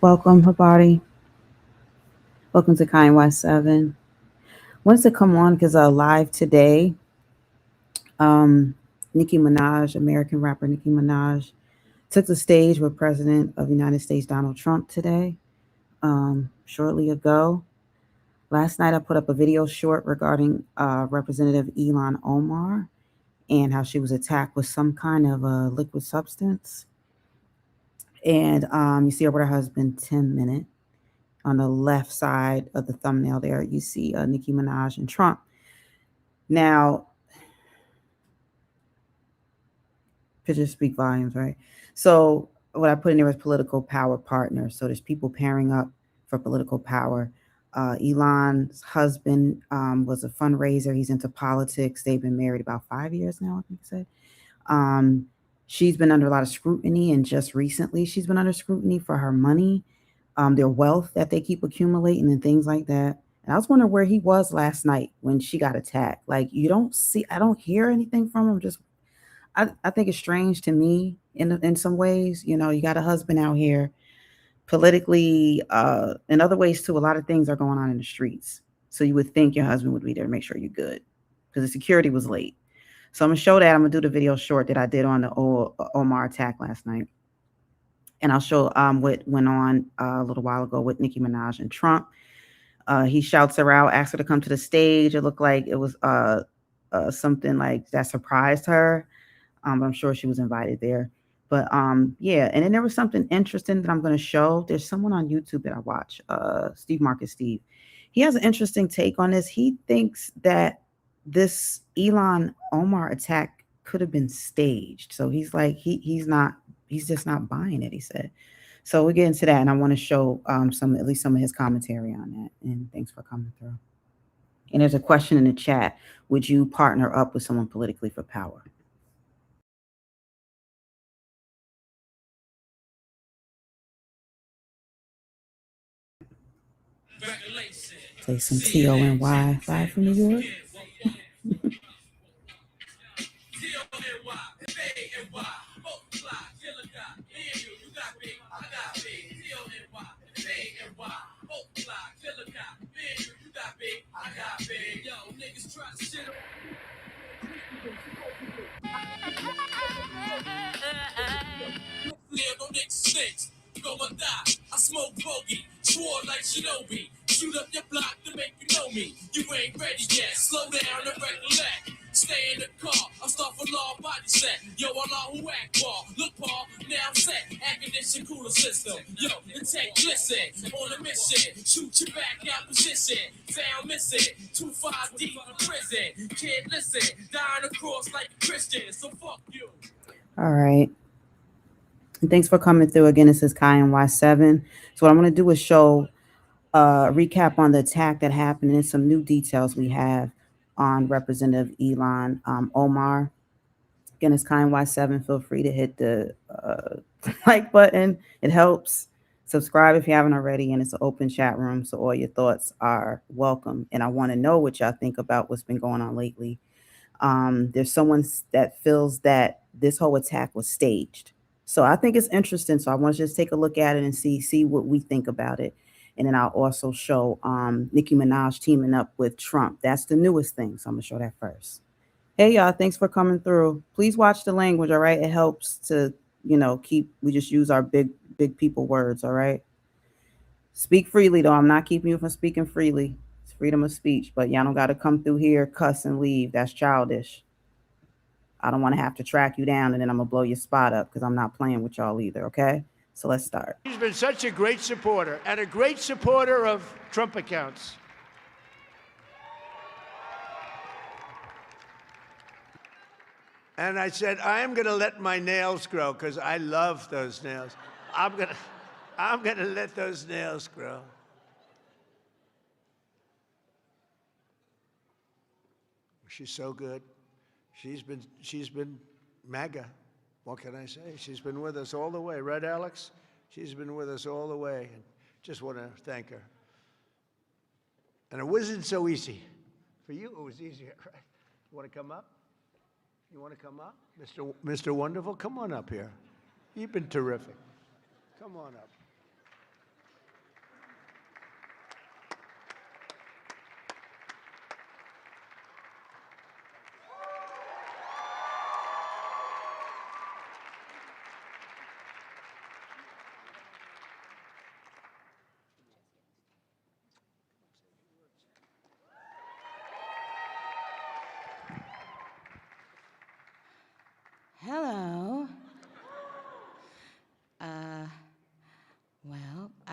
Welcome, Habari. Welcome to Kind West 7. Wanted to come on because live today, um, Nicki Minaj, American rapper Nicki Minaj, took the stage with President of the United States Donald Trump today, shortly ago. Last night, I put up a video short regarding Representative Ilhan Omar and how she was attacked with some kind of liquid substance. And you see her with her husband, Tim Minute. On the left side of the thumbnail there, you see Nicki Minaj and Trump. Now, pictures speak volumes, right? So, what I put in there was political power partners. So, there's people pairing up for political power. Elon's husband was a fundraiser. He's into politics. They've been married about 5 years now, I think I said. Um, she's been under a lot of scrutiny, and just recently, she's been under scrutiny for her money, their wealth that they keep accumulating, and things like that. And I was wondering where he was last night when she got attacked. Like, you don't see, I don't hear anything from him. Just, I think it's strange to me in some ways. You know, you got a husband out here politically, in other ways too. A lot of things are going on in the streets, so you would think your husband would be there to make sure you're good, because the security was late. So I'm gonna show that. I'm gonna do the video short that I did on the Omar attack last night, and I'll show what went on a little while ago with Nicki Minaj and Trump. He shouts her out, asks her to come to the stage. It looked like it was something like that surprised her. I'm sure she was invited there. But yeah, and then there was something interesting that I'm going to show. There's someone on YouTube that I watch, Steve Marcus Steve. He has an interesting take on this. He thinks that this Elon Omar attack could have been staged. So he's like, he's just not buying it. He said. So we'll get into that, and I want to show some, at least some of his commentary on that. And thanks for coming through. And there's a question in the chat: would you partner up with someone politically for power? Play some TONY live from New York. All right. And thanks for coming through again. This is Kai and Y7. So what I'm going to do is show a recap on the attack that happened and some new details we have on Representative Elon Omar. Again, it's Kai and Y7. Feel free to hit the like button. It helps. Subscribe if you haven't already, and it's an open chat room, so all your thoughts are welcome. And I want to know what y'all think about what's been going on lately. There's someone that feels that this whole attack was staged. So I think it's interesting. So I want to just take a look at it and see what we think about it. And then I'll also show Nicki Minaj teaming up with Trump. That's the newest thing. So I'm gonna show that first. Hey y'all, thanks for coming through. Please watch the language, all right? It helps to, keep we just use our big people words, all right? Speak freely though. I'm not keeping you from speaking freely. It's freedom of speech, but y'all don't gotta come through here, cuss and leave. That's childish. I don't want to have to track you down and then I'm gonna blow your spot up because I'm not playing with y'all either, okay? So let's start. He's been such a great supporter and a great supporter of Trump accounts. And I said, I am going to let my nails grow because I love those nails. I'm going to let those nails grow. She's so good. She's been MAGA. What can I say? She's been with us all the way, right, Alex? She's been with us all the way. And just want to thank her. And it wasn't so easy. For you, it was easier, right? You want to come up? You want to come up? Mr. Wonderful, come on up here. You've been terrific. Come on up.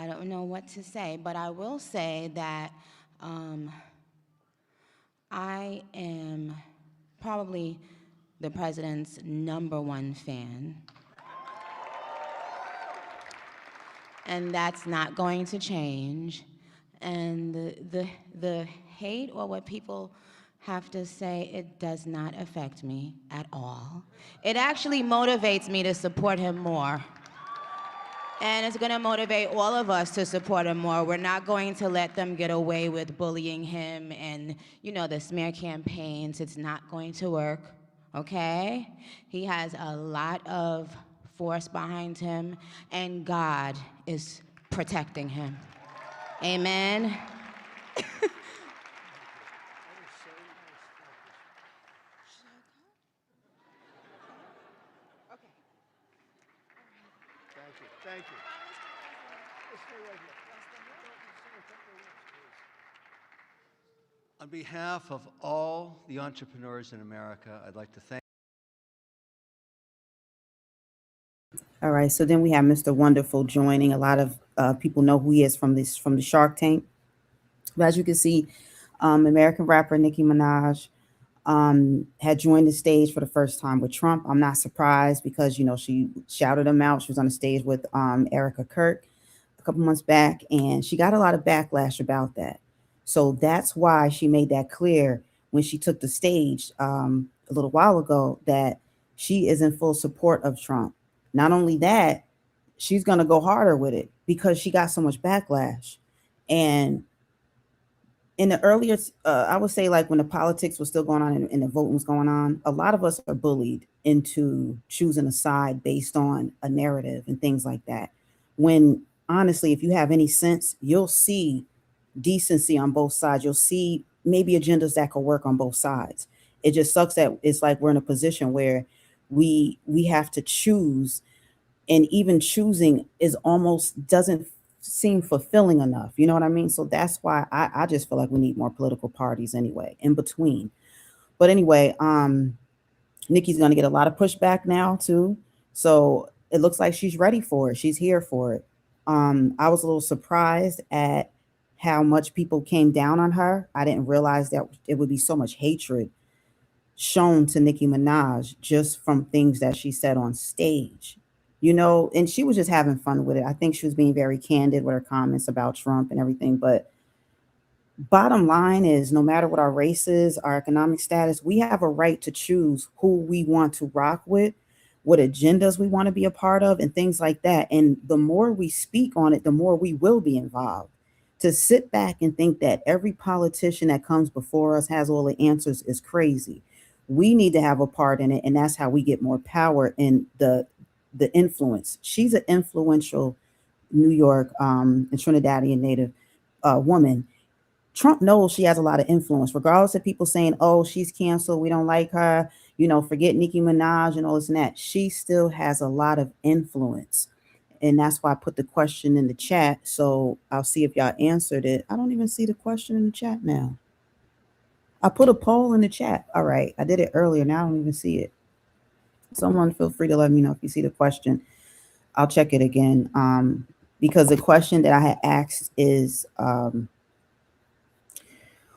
I don't know what to say, but I will say that um, I am probably the president's number one fan, and that's not going to change. And the hate or what people have to say, it does not affect me at all. It actually motivates me to support him more. And it's going to motivate all of us to support him more. We're not going to let them get away with bullying him and, the smear campaigns. It's not going to work, okay? He has a lot of force behind him, and God is protecting him. Amen. Thank you. Thank you. Let's stay right here. Say a couple of words, please. On behalf of all the entrepreneurs in America, I'd like to thank. All right. So then we have Mr. Wonderful joining. A lot of people know who he is from the Shark Tank. But as you can see, American rapper Nicki Minaj had joined the stage for the first time with Trump. I'm not surprised because she shouted him out. She was on the stage with Erica Kirk a couple months back, and she got a lot of backlash about that. So that's why she made that clear when she took the stage a little while ago that she is in full support of Trump. Not only that, she's going to go harder with it because she got so much backlash. And in the earlier, I would say, like when the politics was still going on and the voting was going on, a lot of us are bullied into choosing a side based on a narrative and things like that. When honestly, if you have any sense, you'll see decency on both sides. You'll see maybe agendas that could work on both sides. It just sucks that it's like we're in a position where we have to choose, and even choosing is almost doesn't seem fulfilling enough. You know what I mean? So that's why I just feel like we need more political parties anyway, in between. But anyway, Nikki's gonna get a lot of pushback now too. So it looks like she's ready for it. She's here for it. I was a little surprised at how much people came down on her. I didn't realize that it would be so much hatred shown to Nicki Minaj just from things that she said on stage. And she was just having fun with it. I think she was being very candid with her comments about Trump and everything. But bottom line is, no matter what our race is, our economic status, we have a right to choose who we want to rock with, what agendas we want to be a part of, and things like that. And the more we speak on it, the more we will be involved. To sit back and think that every politician that comes before us has all the answers is crazy. We need to have a part in it, and that's how we get more power in the influence. She's an influential New York and Trinidadian native woman. Trump knows she has a lot of influence, regardless of people saying, "Oh, she's canceled. We don't like her." Forget Nicki Minaj and all this and that. She still has a lot of influence, and that's why I put the question in the chat. So I'll see if y'all answered it. I don't even see the question in the chat now. I put a poll in the chat. All right, I did it earlier. Now I don't even see it. Someone feel free to let me know if you see the question. I'll check it again. Because the question that I had asked is,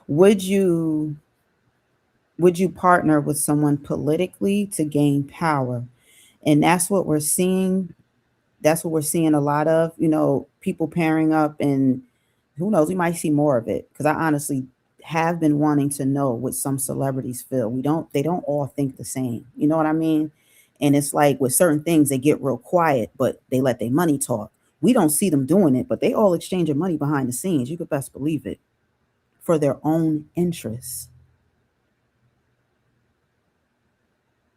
would you partner with someone politically to gain power? And that's what we're seeing. That's what we're seeing a lot of. People pairing up, and who knows, we might see more of it. Because I honestly have been wanting to know what some celebrities feel. They don't all think the same. You know what I mean? And it's like with certain things, they get real quiet, but they let their money talk. We don't see them doing it, but they all exchanging money behind the scenes. You could best believe it, for their own interests.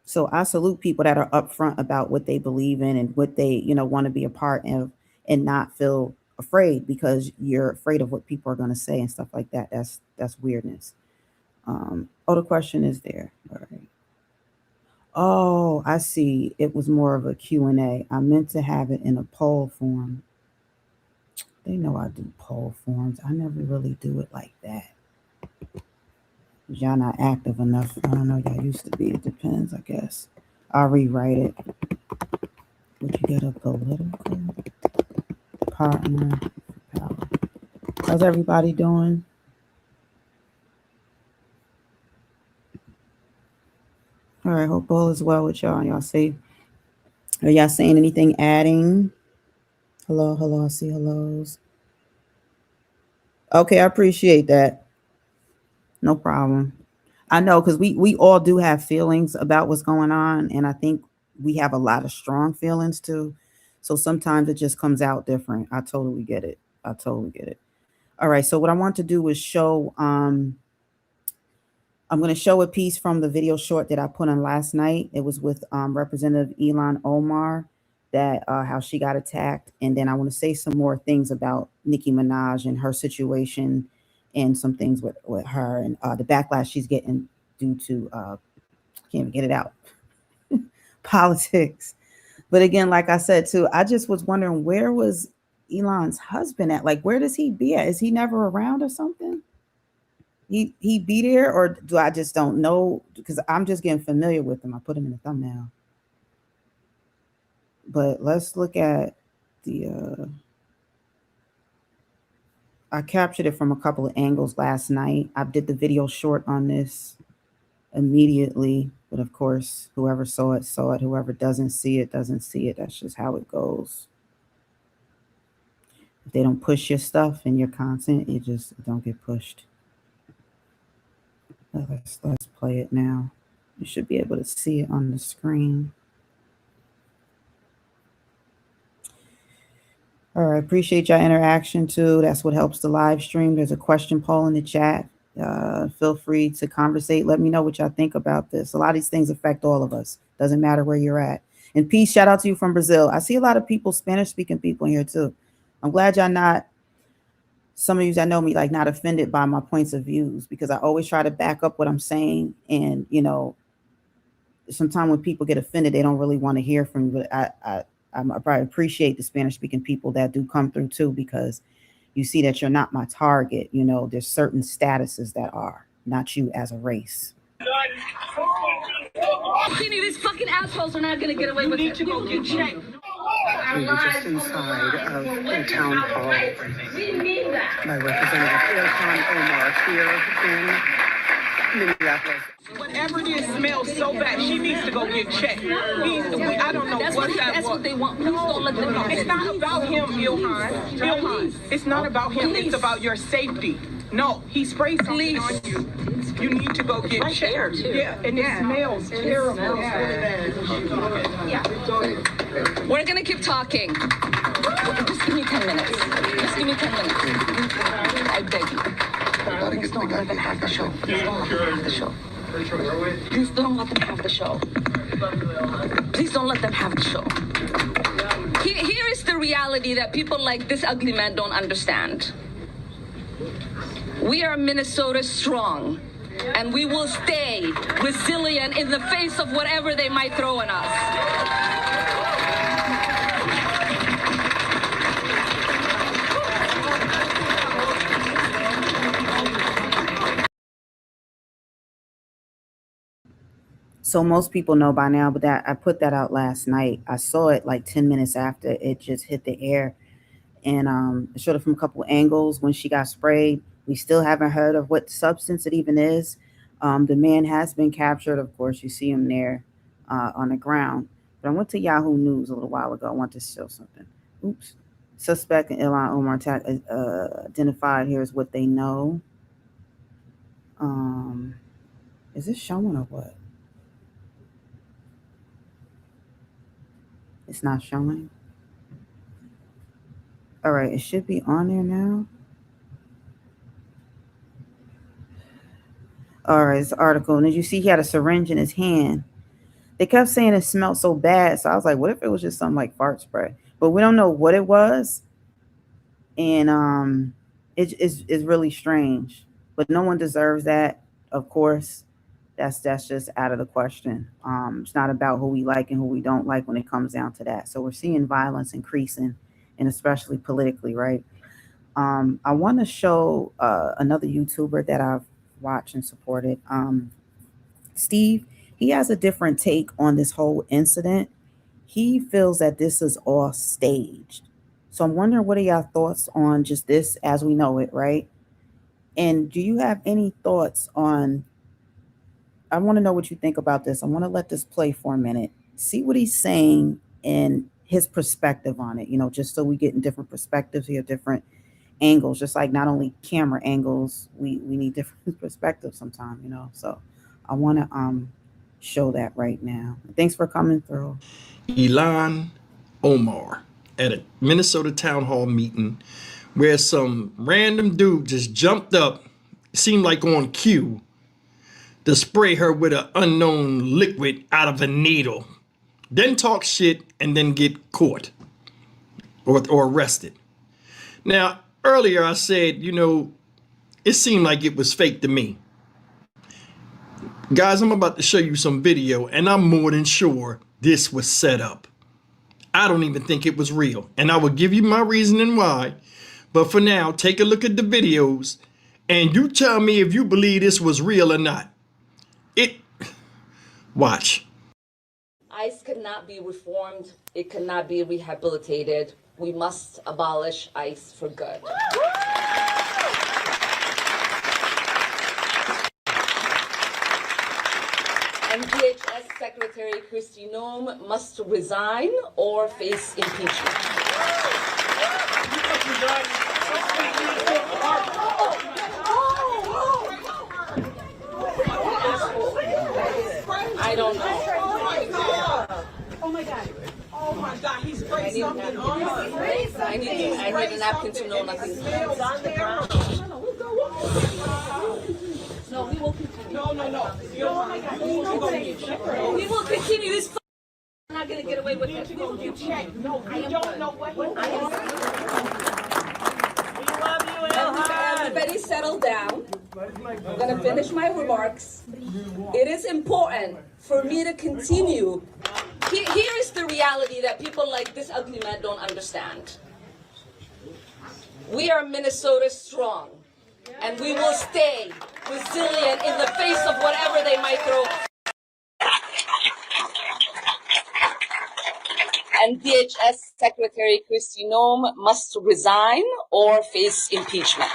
So I salute people that are upfront about what they believe in and what they, want to be a part of, and not feel afraid because you're afraid of what people are going to say and stuff like that. That's weirdness. Oh, the question is there. All right. Oh, I see. It was more of a Q&A. I meant to have it in a poll form. They know I do poll forms. I never really do it like that. Y'all not active enough. I don't know. Y'all used to be. It depends, I guess. I'll rewrite it. Would you get a political partner How's everybody doing? All right, hope all is well with y'all. Y'all see? Are y'all saying anything? Adding? Hello, hello. I see hellos. Okay, I appreciate that. No problem. I know because we all do have feelings about what's going on, and I think we have a lot of strong feelings too. So sometimes it just comes out different. I totally get it. I totally get it. All right. So what I want to do is show. I'm going to show a piece from the video short that I put on last night. It was with Representative Ilhan Omar, that how she got attacked, and then I want to say some more things about Nicki Minaj and her situation, and some things with her and the backlash she's getting due to can't even get it out politics. But again, like I said too, I just was wondering where was Elon's husband at? Like, where does he be at? Is he never around or something? He be there, or do I just don't know? Because I'm just getting familiar with him. I put him in the thumbnail. But let's look at the. I captured it from a couple of angles last night. I did the video short on this immediately, but of course, whoever saw it saw it. Whoever doesn't see it doesn't see it. That's just how it goes. If they don't push your stuff and your content, it just don't get pushed. Let's play it now. You should be able to see it on the screen. All right, appreciate your interaction too. That's what helps the live stream. There's a question poll in the chat. Feel free to conversate. Let me know what y'all think about this. A lot of these things affect all of us. Doesn't matter where you're at. And peace, shout out to you from Brazil. I see a lot of people, Spanish-speaking people in here too. I'm glad y'all not, some of you that know me, like not offended by my points of views, because I always try to back up what I'm saying. And, you know, sometimes when people get offended, they don't really want to hear from me. But I probably appreciate the Spanish-speaking people that do come through too, because you see that you're not my target. You know, there's certain statuses that are, not you as a race. These fucking assholes are not going to get away with it. You need to go get checked. We were just inside of the town hall by Representative Ilhan Omar here in Minneapolis. Whatever it is smells so bad, she needs to go get checked. I don't know that's what that that's was. what they want. Please don't let them know. It's not about him, Ilhan. Ilhan, it's not about him. It's about your safety. No, he sprayed something on you. You need to go get checked. Yeah, and it smells terrible. Yeah. We're gonna keep talking. Just give me 10 minutes. Just give me 10 minutes. I beg you. Please don't let them have the show. Please don't let them have the show. Please don't let them have the show. Please don't let them have the show. Here is the reality that people like this ugly man don't understand. We are Minnesota strong, and we will stay resilient in the face of whatever they might throw at us. So most people know by now, but that I put that out last night. I saw it like 10 minutes after it just hit the air, and I showed it from a couple angles when she got sprayed. We still haven't heard of what substance it even is. The man has been captured, of course. You see him there on the ground. But I went to Yahoo News a little while ago. I want to show something. Oops. Suspect in Ilhan Omar attack identified. Here's what they know. Is this showing or what? It's not showing. All right, it should be on there now. All right, this article. And as you see, he had a syringe in his hand. They kept saying it smelled so bad. So I was like, what if it was just something like fart spray? But we don't know what it was. And it's really strange. But no one deserves that, of course. That's just out of the question. It's not about who we like and who we don't like when it comes down to that. So we're seeing violence increasing, and especially politically, right? I want to show another YouTuber that I've watched and supported. Steve, he has a different take on this whole incident. He feels that this is all staged. So I'm wondering, what are y'all thoughts on just this as we know it, right? And do you have any thoughts on, I want to know what you think about this. I want to let this play for a minute. See what he's saying and his perspective on it, just so we get in different perspectives here, different angles, just like not only camera angles, we need different perspectives sometimes. So I want to show that right now. Thanks for coming through. Ilhan Omar at a Minnesota town hall meeting where some random dude just jumped up, seemed like on cue, to spray her with an unknown liquid out of a needle, then talk shit and then get caught or arrested. Now, earlier I said, it seemed like it was fake to me. Guys, I'm about to show you some video, and I'm more than sure this was set up. I don't even think it was real, and I will give you my reasoning why. But for now, take a look at the videos, and you tell me if you believe this was real or not. Watch. ICE cannot be reformed. It cannot be rehabilitated. We must abolish ICE for good. And DHS Secretary Kristi Noem must resign or face impeachment. I don't know. Oh my God. Oh my God, he sprayed something on her. I need a napkin to know nothing. No, we will continue. No. Oh my God. We will continue this. I'm not gonna get away with it. No, you don't know what Everybody settle down. I'm gonna finish my remarks. It is important for me to continue. Here is the reality that people like this ugly man don't understand. We are Minnesota strong, and we will stay resilient in the face of whatever they might throw. And DHS Secretary Kristi Noem must resign or face impeachment.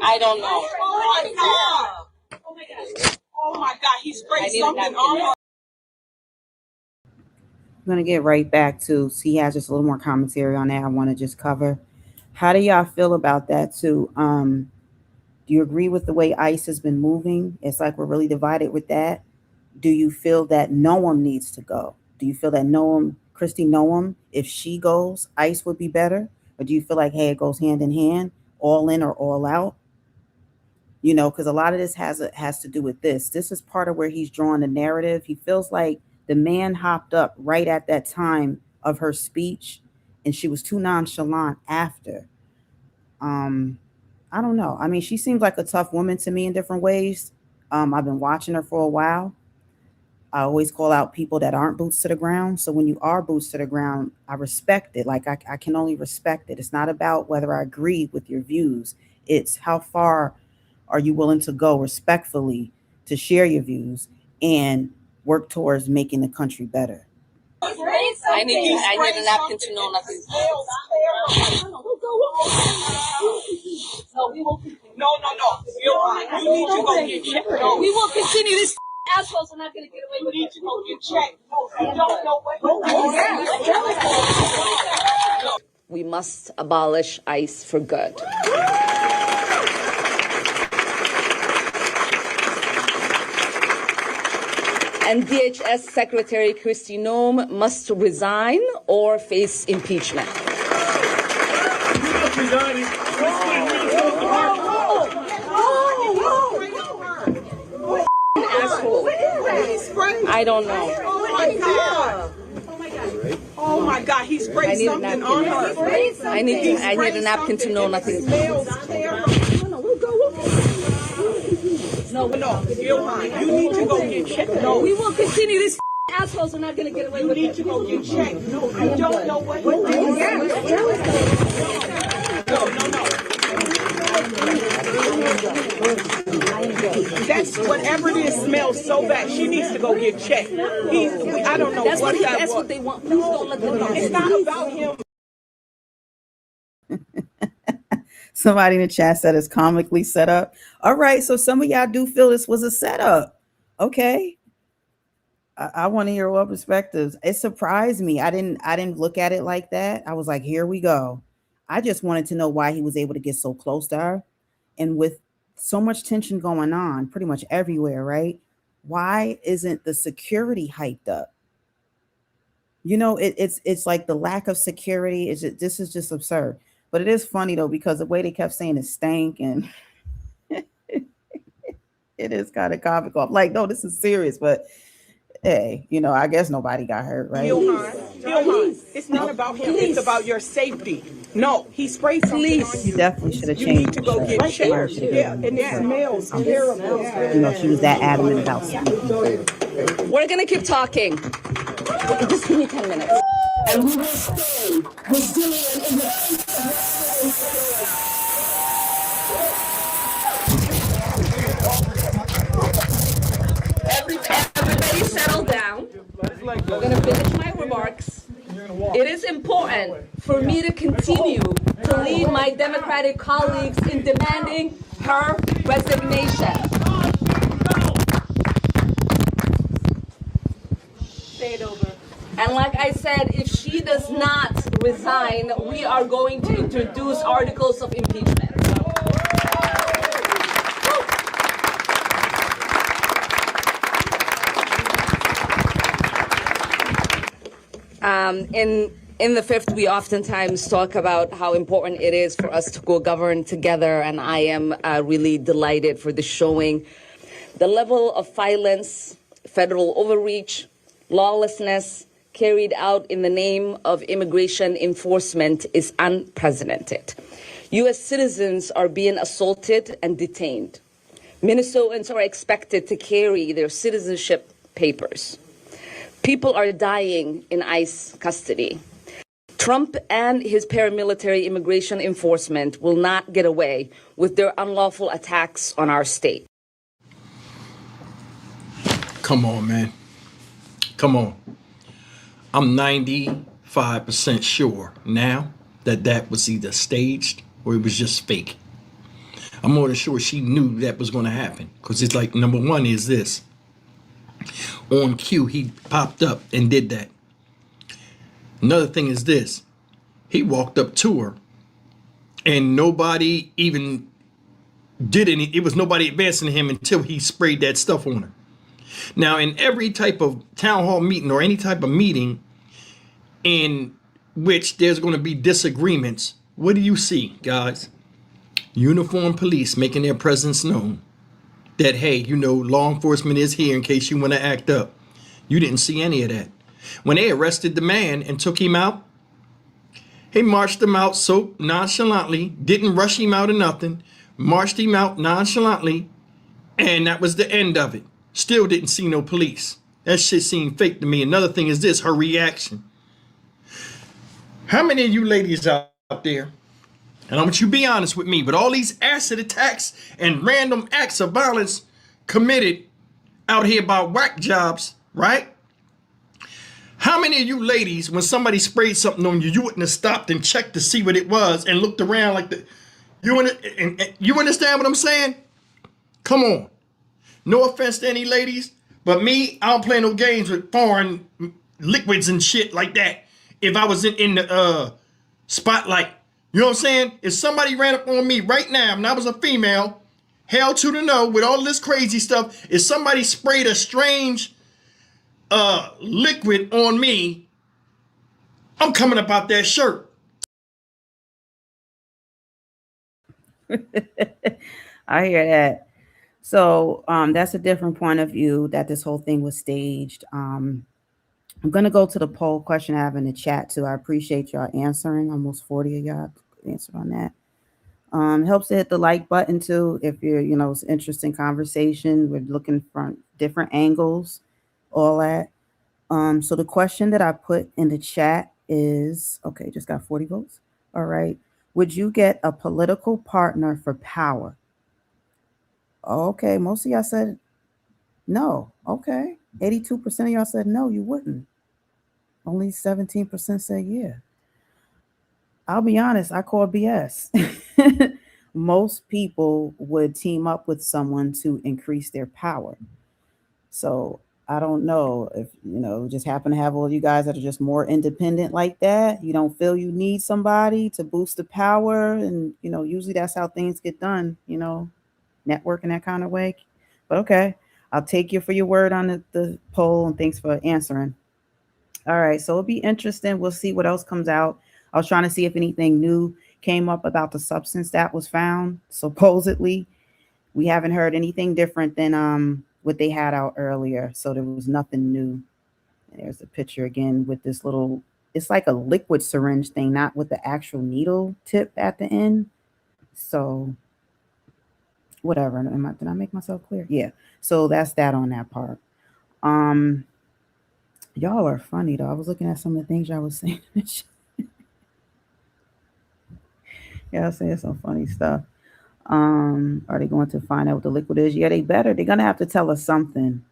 I don't know. Oh my God, he sprayed something on her. I'm going to get right back to, he has just a little more commentary on that I want to just cover. How do y'all feel about that too? Do you agree with the way ICE has been moving? It's like we're really divided with that. Do you feel that Noem needs to go? Do you feel that Kristi Noem, if she goes, ICE would be better? Or do you feel like, hey, it goes hand in hand, all in or all out? Because a lot of this has to do with this. This is part of where he's drawing the narrative. He feels like the man hopped up right at that time of her speech, and she was too nonchalant after. I don't know. I mean, she seems like a tough woman to me in different ways. I've been watching her for a while. I always call out people that aren't boots to the ground. So when you are boots to the ground, I respect it. Like I can only respect it. It's not about whether I agree with your views. It's how far are you willing to go respectfully to share your views and work towards making the country better. I need a napkin to know nothing. No, we will continue. No. You need to go get checked. No, we will continue this. Assholes are not going to get away with it. You need to go get checked. No, you don't know what. We must abolish ICE for good. And DHS Secretary Kristi Noem must resign or face impeachment. Asshole. I don't know. Oh my God, he sprayed something on her. I need a napkin to know nothing. No, Ilhan, you need to go get checked. No, we will continue this. Assholes are not going to get away with it. You need to go get checked. No, you don't know what. No. whatever it is smells so bad. She needs to go get checked. I don't know That's what what, that that's was. what they want. Please don't let them know. It's not about him. Somebody in the chat said it's comically set up. All right, so some of y'all do feel this was a setup. Okay. I want to hear what perspectives. It surprised me. I didn't look at it like that. I was like, here we go. I just wanted to know why he was able to get so close to her. And with so much tension going on pretty much everywhere, right? Why isn't the security hyped up? It's like the lack of security is just, this is just absurd. But it is funny though, because the way they kept saying it stank and it is kind of comical. I'm like, no, this is serious, but hey, I guess nobody got hurt, right? Ilhan, it's not about him. It's about your safety. No, he sprayed something on You you. definitely should have You changed. need to go get checked. Yeah, and it smells terrible. She was that adamant about speaking. We're gonna keep talking. Just give me 10 minutes. And we will stay resilient in the Everybody settle down. I'm gonna finish my remarks. It is important for me to continue to lead my Democratic colleagues in demanding her resignation. Say it over. And like I said, if she does not resign, we are going to introduce articles of impeachment. In the fifth, we oftentimes talk about how important it is for us to go govern together, and I am really delighted for this showing. The level of violence, federal overreach, lawlessness carried out in the name of immigration enforcement is unprecedented. U.S. citizens are being assaulted and detained. Minnesotans are expected to carry their citizenship papers. People are dying in ICE custody. Trump and his paramilitary immigration enforcement will not get away with their unlawful attacks on our state. Come on, man. Come on. I'm 95% sure now that that was either staged or it was just fake. I'm more than sure she knew that was going to happen, because it's like, number one is this. On cue, he popped up and did that. Another thing is this. He walked up to her and nobody even did any. It was nobody advancing him until he sprayed that stuff on her. Now, in every type of town hall meeting or any type of meeting in which there's going to be disagreements, what do you see, guys? Uniformed police making their presence known. That, hey, law enforcement is here in case you want to act up. You didn't see any of that. When they arrested the man and took him out, he marched him out so nonchalantly, didn't rush him out or nothing, marched him out nonchalantly, and that was the end of it. Still didn't see no police. That shit seemed fake to me. Another thing is this, her reaction. How many of you ladies out there, and I want you to be honest with me, but all these acid attacks and random acts of violence committed out here by whack jobs, right? How many of you ladies, when somebody sprayed something on you, you wouldn't have stopped and checked to see what it was and looked around like the, you understand what I'm saying? Come on. No offense to any ladies, but me, I don't play no games with foreign liquids and shit like that. If I was in the spotlight, you know what I'm saying? If somebody ran up on me right now and I was a female, hell to the no, with all this crazy stuff, if somebody sprayed a strange liquid on me, I'm coming up out that shirt. I hear that. So that's a different point of view that this whole thing was staged. I'm going to go to the poll question I have in the chat too. I appreciate y'all answering. Almost 40 of y'all answered on that. Helps to hit the like button too if you're, it's interesting conversation. We're looking from different angles, all that. So the question that I put in the chat is, okay, just got 40 votes. All right. Would you get a political partner for power? Okay, most of y'all said No. Okay. 82% of y'all said no, you wouldn't. Only 17% said yeah. I'll be honest, I call BS. Most people would team up with someone to increase their power. So I don't know if just happen to have all you guys that are just more independent like that. You don't feel you need somebody to boost the power, and usually that's how things get done. Network in that kind of way. But okay, I'll take you for your word on the poll, and thanks for answering. All right, so it'll be interesting. We'll see what else comes out. I was trying to see if anything new came up about the substance that was found. Supposedly, we haven't heard anything different than what they had out earlier. So there was nothing new. There's a picture again with this little. It's like a liquid syringe thing, not with the actual needle tip at the end. So whatever. Did I make myself clear? Yeah. So that's that on that part. Um, y'all are funny though. I was looking at some of the things y'all was saying. Y'all saying some funny stuff. Are they going to find out what the liquid is? Yeah, they better. They're gonna have to tell us something.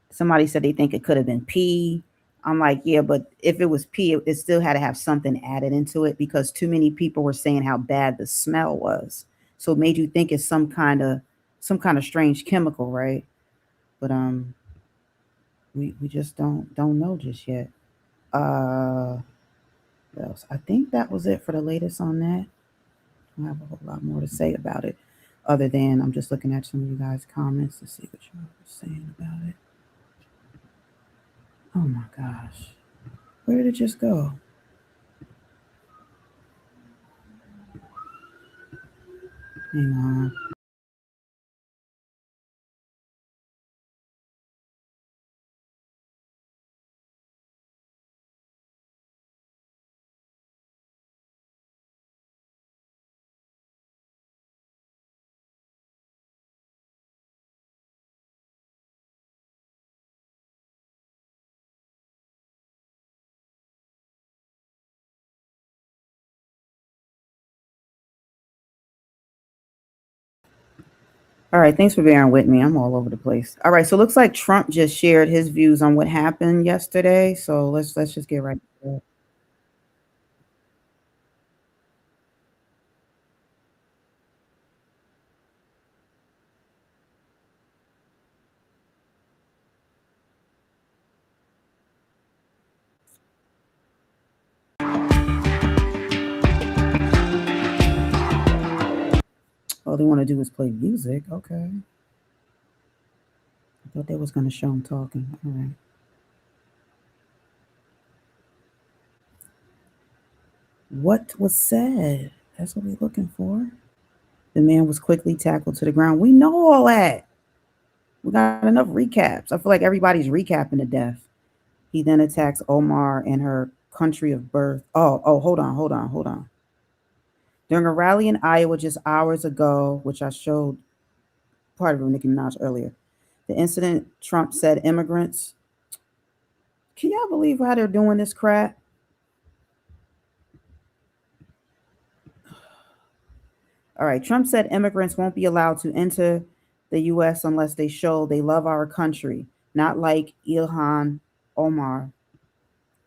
Somebody said they think it could have been pee. I'm like, yeah, but if it was pee, it still had to have something added into it because too many people were saying how bad the smell was. So it made you think it's some kind of strange chemical, right? But we just don't know just yet. What else? I think that was it for the latest on that. I have a whole lot more to say about it, other than I'm just looking at some of you guys' comments to see what y'all were saying about it. Oh my gosh, where did it just go? Hang on. All right, thanks for bearing with me. I'm all over the place. All right, so it looks like Trump just shared his views on what happened yesterday. So let's just get right to it. All they want to do is play music. Okay, I thought they was gonna show him talking. All right. What was said? That's what we're looking for. The man was quickly tackled to the ground. We know all that. We got enough recaps. I feel like everybody's recapping the death. He then attacks Omar and her country of birth. Oh, hold on. During a rally in Iowa just hours ago, which I showed part of it with Nicki Minaj earlier, the incident Trump said immigrants. Can y'all believe how they're doing this crap? All right, Trump said immigrants won't be allowed to enter the U.S. unless they show they love our country, not like Ilhan Omar.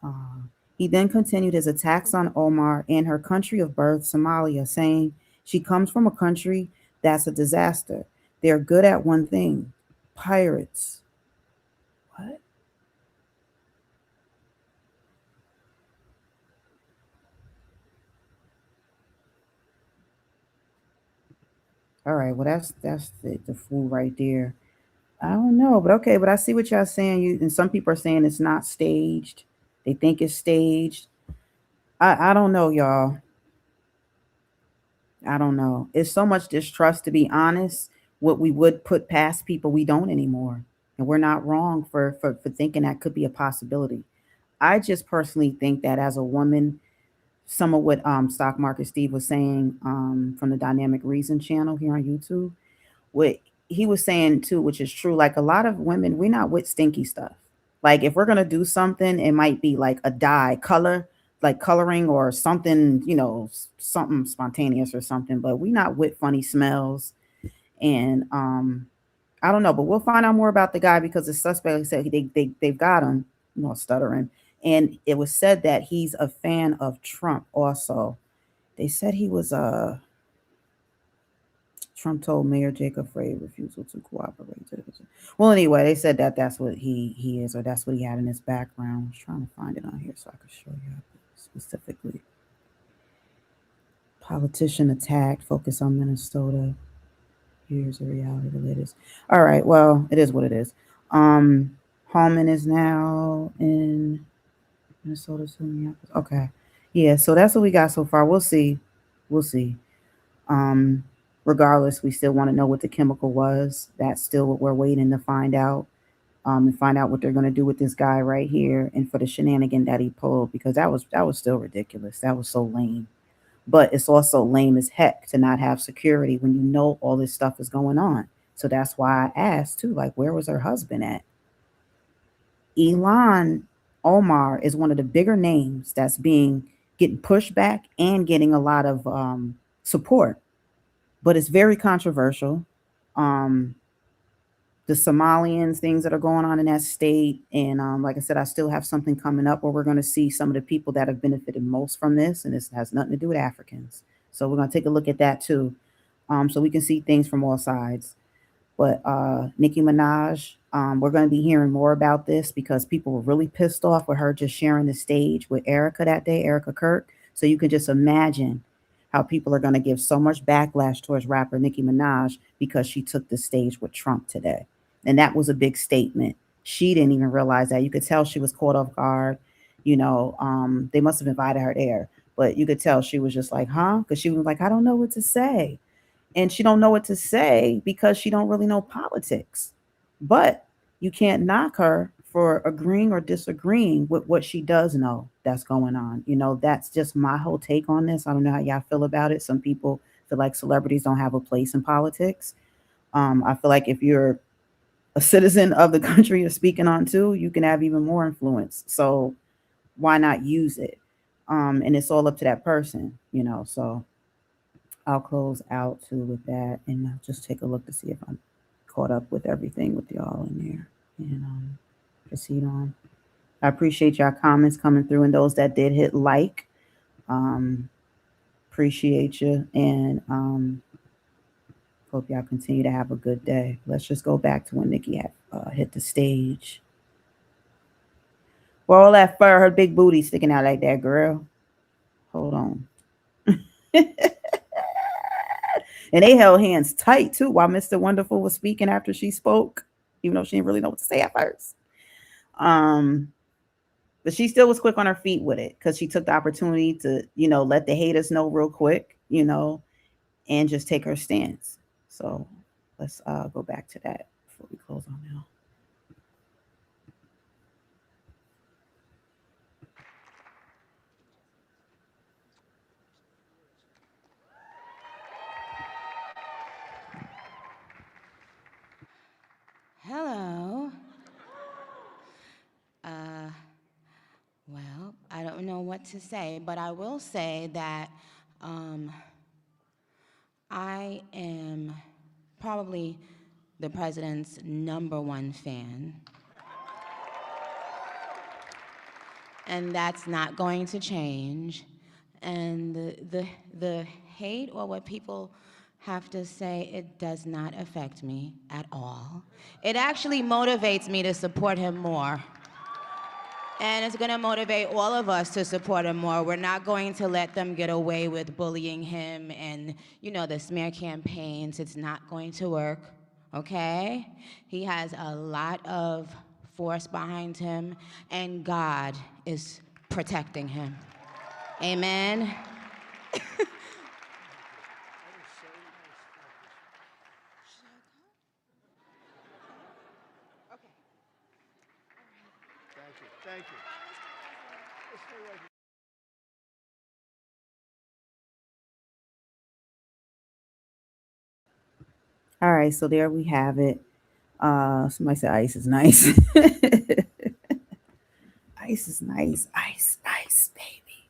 Uh, he then continued his attacks on Omar and her country of birth, Somalia, saying she comes from a country that's a disaster. They're good at one thing: pirates. What? All right, well that's the fool right there. I don't know, but okay, but I see what y'all saying. You and some people are saying it's not staged. They think it's staged. I don't know, y'all. I don't know. It's so much distrust, to be honest. What we would put past people, we don't anymore, and we're not wrong for thinking that could be a possibility. I just personally think that as a woman, some of what Stock Market Steve was saying from the Dynamic Reason channel here on YouTube, what he was saying too, which is true. Like a lot of women, we're not with stinky stuff. Like if we're gonna do something, it might be like a dye color, like coloring or something, something spontaneous or something. But we not with funny smells and I don't know, but we'll find out more about the guy because the suspect said they've got him, stuttering, and it was said that he's a fan of Trump. Also, they said he was Trump told Mayor Jacob Frey refusal to cooperate. Well, anyway, they said that that's what he is, or that's what he had in his background. I was trying to find it on here so I could show you specifically. Politician attacked. Focus on Minnesota. Here's the reality of the latest. All right. Well, it is what it is. Um, Hallman is now in Minnesota. Okay. Yeah. So that's what we got so far. We'll see. We'll see. Um, Regardless, we still want to know what the chemical was. That's still what we're waiting to find out. And find out what they're going to do with this guy right here, and for the shenanigan that he pulled, because that was still ridiculous. That was so lame. But it's also lame as heck to not have security when you know all this stuff is going on. So that's why I asked too, like, where was her husband at? Ilhan Omar is one of the bigger names that's being getting pushed back and getting a lot of support, but it's very controversial. Um, the Somalians, things that are going on in that state. And like I said, I still have something coming up where we're going to see some of the people that have benefited most from this. And this has nothing to do with Africans. So we're going to take a look at that too. So we can see things from all sides. But Nicki Minaj, we're going to be hearing more about this because people were really pissed off with her just sharing the stage with Erica that day, Erica Kirk. So you can just imagine how people are going to give so much backlash towards rapper Nicki Minaj because she took the stage with Trump today. And that was a big statement. She didn't even realize that. You could tell she was caught off guard. They must have invited her there, but you could tell she was just like, huh? Because she was like, I don't know what to say, and she don't know what to say because she don't really know politics. But you can't knock her for agreeing or disagreeing with what she does know that's going on. That's just my whole take on this. I don't know how y'all feel about it. Some people feel like celebrities don't have a place in politics. I feel like if you're a citizen of the country you're speaking on too, you can have even more influence. So why not use it? And it's all up to that person. So I'll close out too with that, and I'll just take a look to see if I'm caught up with everything with y'all in there, and proceed on. I appreciate y'all comments coming through, and those that did hit like. Um, Appreciate you, and hope y'all continue to have a good day. Let's just go back to when Nikki had hit the stage. Where all that fur, her big booty sticking out like that, girl. Hold on. And they held hands tight too while Mr. Wonderful was speaking after she spoke, even though she didn't really know what to say at first. Um, but she still was quick on her feet with it because she took the opportunity to, let the haters know real quick, and just take her stance. So let's go back to that before we close on now. Hello. Uh, well, I don't know what to say, but I will say that um, I am probably the president's #1 fan. And that's not going to change. And the hate or what people have to say, it does not affect me at all. It actually motivates me to support him more. And it's going to motivate all of us to support him more. We're not going to let them get away with bullying him and, the smear campaigns. It's not going to work, okay? He has a lot of force behind him, and God is protecting him. Amen. Thank you. Thank you. All right, so there we have it. Somebody said ice is nice. Ice is nice. Ice, baby.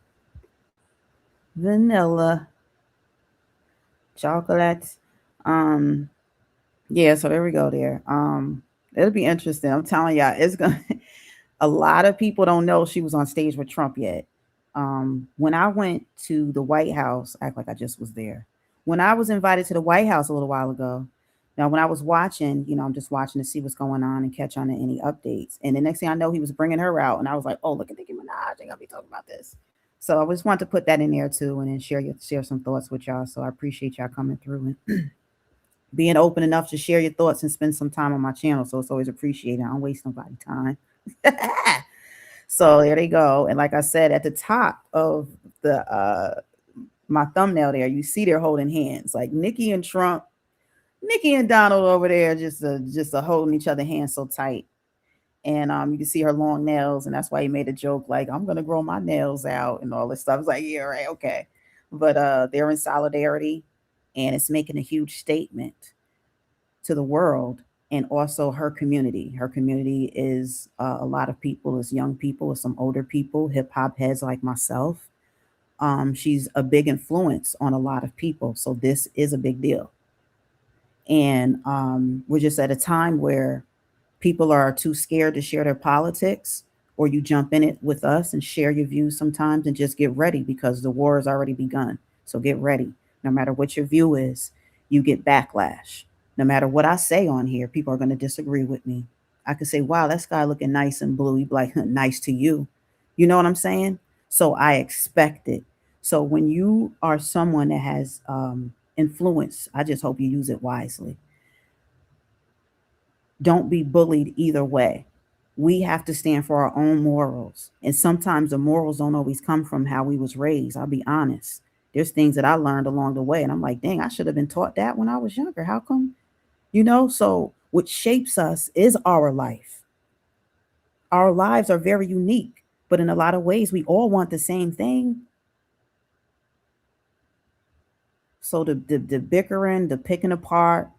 Vanilla, chocolate. Um, Yeah, so there we go there. It'll be interesting. I'm telling y'all, it's gonna a lot of people don't know she was on stage with Trump yet. When I went to the White House, act like I just was there. When I was invited to the White House a little while ago, now when I was watching, I'm just watching to see what's going on and catch on to any updates. And the next thing I know, he was bringing her out, and I was like, "Oh, look at Nicki Minaj! They gonna be talking about this." So I just wanted to put that in there too, and then share some thoughts with y'all. So I appreciate y'all coming through and being open enough to share your thoughts and spend some time on my channel. So it's always appreciated. I don't waste nobody's time. So there they go. And like I said, at the top of the my thumbnail there, you see they're holding hands. Like Nikki and Trump, Nikki and Donald over there just holding each other hands so tight. And you can see her long nails, and that's why he made a joke like, "I'm gonna grow my nails out" and all this stuff. It's like, yeah, right, okay. But they're in solidarity, and it's making a huge statement to the world, and also her community. Her community is a lot of people, is young people, is some older people, hip hop heads like myself. She's a big influence on a lot of people, so this is a big deal. And we're just at a time where people are too scared to share their politics, or you jump in it with us and share your views sometimes, and just get ready because the war has already begun. So get ready. No matter what your view is, you get backlash. No matter what I say on here, people are going to disagree with me. I could say, wow, that sky looking nice and blue. You'd be like, nice to you. You know what I'm saying? So I expect it. So when you are someone that has influence, I just hope you use it wisely. Don't be bullied either way. We have to stand for our own morals. And sometimes the morals don't always come from how we was raised. I'll be honest. There's things that I learned along the way, and I'm like, dang, I should have been taught that when I was younger. How come? So what shapes us is our life. Our lives are very unique, but in a lot of ways, we all want the same thing. So the bickering, the picking apart,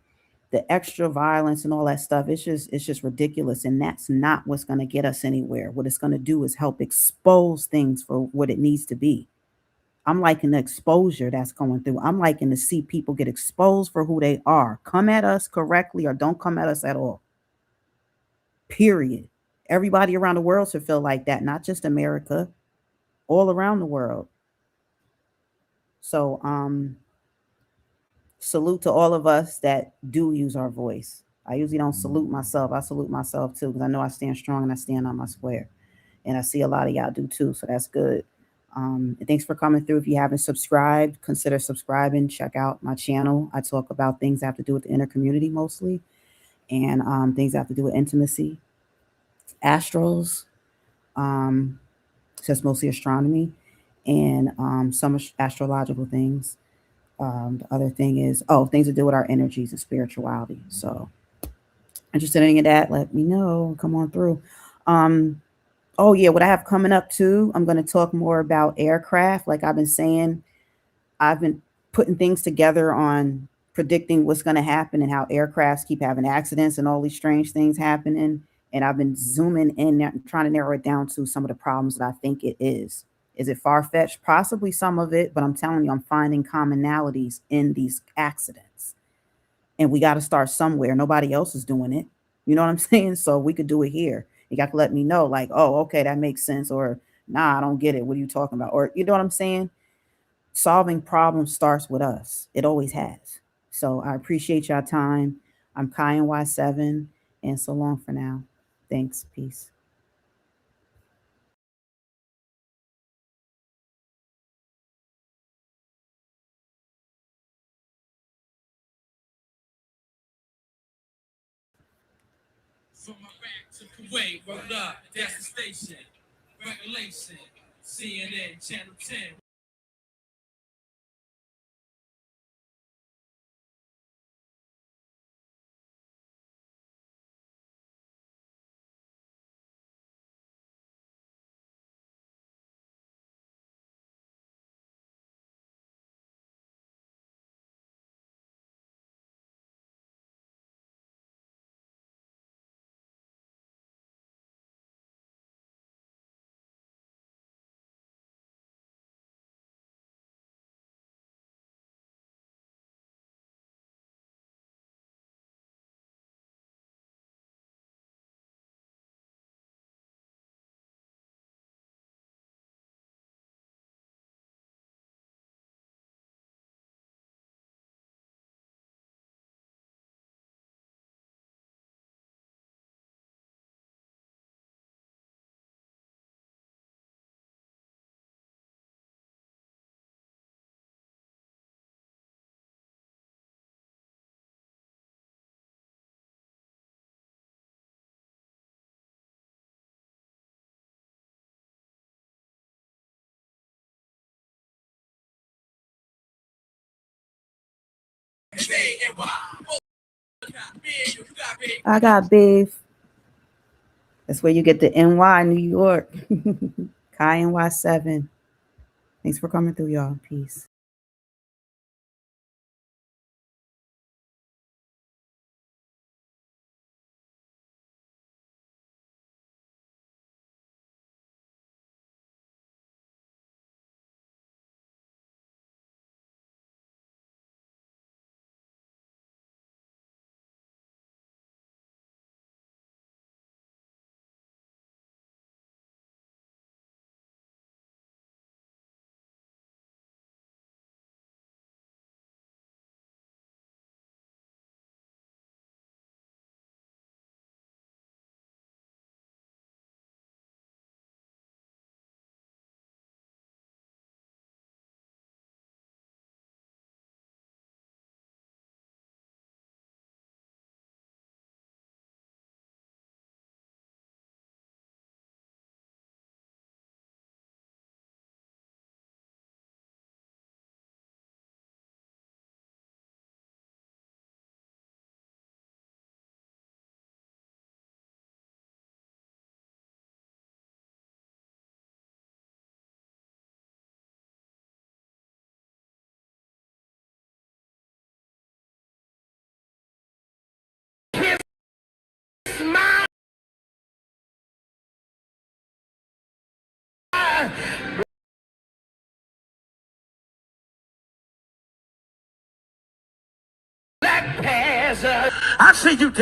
the extra violence and all that stuff, it's just ridiculous, and that's not what's going to get us anywhere. What it's going to do is help expose things for what it needs to be. I'm liking the exposure that's going through. I'm liking to see people get exposed for who they are. Come at us correctly or don't come at us at all. Period. Everybody around the world should feel like that, not just America, all around the world. So salute to all of us that do use our voice. I usually don't salute myself. I salute myself too because I know I stand strong and I stand on my square. And I see a lot of y'all do too, so that's good. And thanks for coming through. If you haven't subscribed, consider subscribing. Check out my channel. I talk about things that have to do with the inner community mostly, and things that have to do with intimacy, astrals, um, so it's mostly astronomy, and some astrological things. The other thing is, things to do with our energies and spirituality. So, interested in any of that, let me know. Come on through. Um, oh, yeah, what I have coming up too, I'm going to talk more about aircraft. Like I've been saying, I've been putting things together on predicting what's going to happen and how aircrafts keep having accidents and all these strange things happening. And I've been zooming in and trying to narrow it down to some of the problems that I think it is. Is it far fetched? Possibly some of it, but I'm telling you, I'm finding commonalities in these accidents. And we got to start somewhere. Nobody else is doing it. You know what I'm saying? So we could do it here. You got to let me know, like, oh, okay, that makes sense. Or, nah, I don't get it. What are you talking about? Or, you know what I'm saying? Solving problems starts with us. It always has. So I appreciate y'all time. I'm Kai and Y7, and so long for now. Thanks. Peace. I got beef. That's where you get the NY, New York. Kai NY7. Thanks for coming through, y'all. Peace. I see you.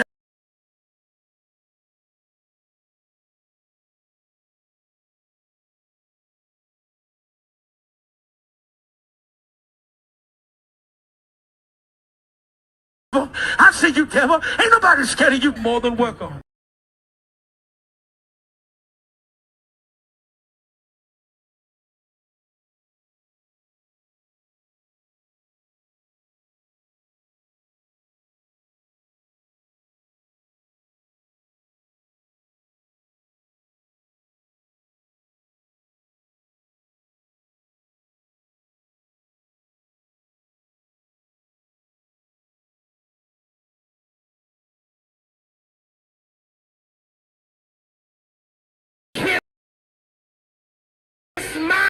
I see you, devil. Ain't nobody scared of you. More than welcome. Smile.